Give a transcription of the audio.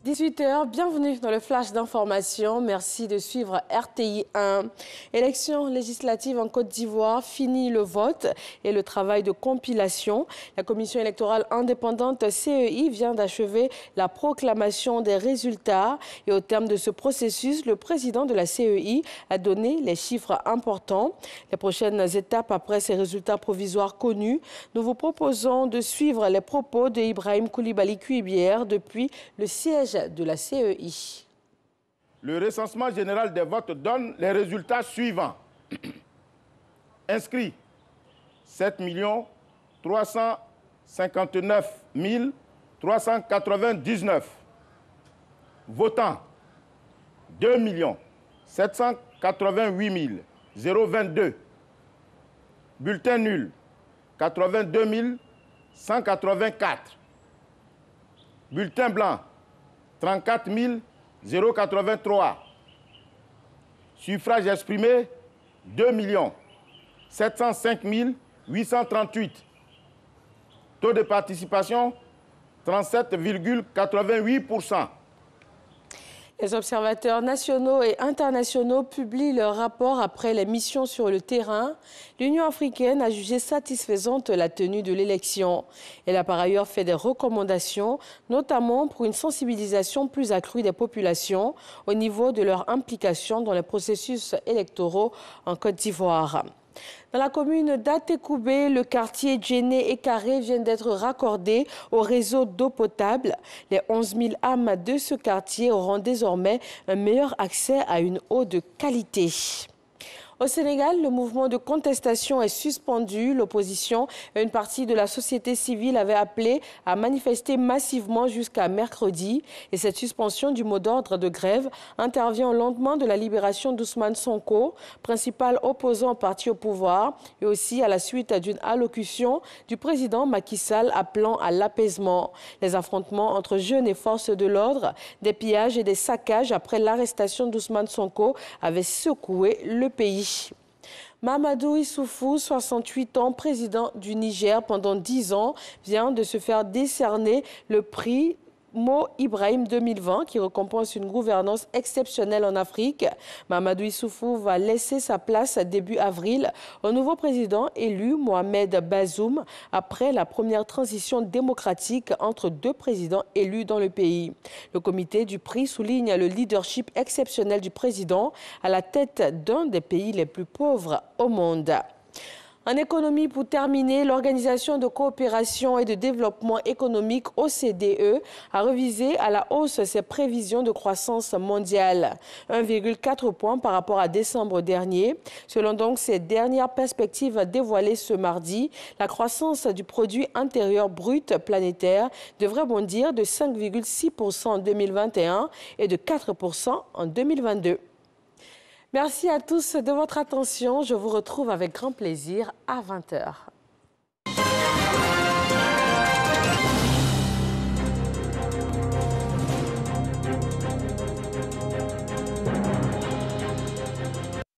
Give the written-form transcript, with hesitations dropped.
18h, bienvenue dans le flash d'information. Merci de suivre RTI 1. Élection législative en Côte d'Ivoire, fini le vote et le travail de compilation. La commission électorale indépendante CEI vient d'achever la proclamation des résultats. Et au terme de ce processus, le président de la CEI a donné les chiffres importants. Les prochaines étapes après ces résultats provisoires connus, nous vous proposons de suivre les propos de Ibrahim Koulibaly Cuibière depuis le siège de la CEI. Le recensement général des votes donne les résultats suivants. Inscrits 7 359 399. Votants 2 788 022. Bulletins nuls 82 184. Bulletins blancs 34 083. Suffrages exprimés, 2 705 838. Taux de participation, 37,88%. Les observateurs nationaux et internationaux publient leur rapport après les missions sur le terrain. L'Union africaine a jugé satisfaisante la tenue de l'élection. Elle a par ailleurs fait des recommandations, notamment pour une sensibilisation plus accrue des populations au niveau de leur implication dans les processus électoraux en Côte d'Ivoire. Dans la commune d'Atekoubé, le quartier Djéné et Carré viennent d'être raccordés au réseau d'eau potable. Les 11 000 âmes de ce quartier auront désormais un meilleur accès à une eau de qualité. Au Sénégal, le mouvement de contestation est suspendu. L'opposition et une partie de la société civile avaient appelé à manifester massivement jusqu'à mercredi. Et cette suspension du mot d'ordre de grève intervient au lendemain de la libération d'Ousmane Sonko, principal opposant au parti au pouvoir, et aussi à la suite d'une allocution du président Macky Sall appelant à l'apaisement. Les affrontements entre jeunes et forces de l'ordre, des pillages et des saccages après l'arrestation d'Ousmane Sonko avaient secoué le pays. Mamadou Issoufou, 68 ans, président du Niger pendant 10 ans, vient de se faire décerner le prix Mo Ibrahim 2020 qui récompense une gouvernance exceptionnelle en Afrique. Mamadou Issoufou va laisser sa place début avril au nouveau président élu Mohamed Bazoum après la première transition démocratique entre deux présidents élus dans le pays. Le comité du prix souligne le leadership exceptionnel du président à la tête d'un des pays les plus pauvres au monde. En économie, pour terminer, l'Organisation de coopération et de développement économique OCDE a revisé à la hausse ses prévisions de croissance mondiale, 1,4 points par rapport à décembre dernier. Selon donc ses dernières perspectives dévoilées ce mardi, la croissance du produit intérieur brut planétaire devrait bondir de 5,6% en 2021 et de 4% en 2022. Merci à tous de votre attention. Je vous retrouve avec grand plaisir à 20h.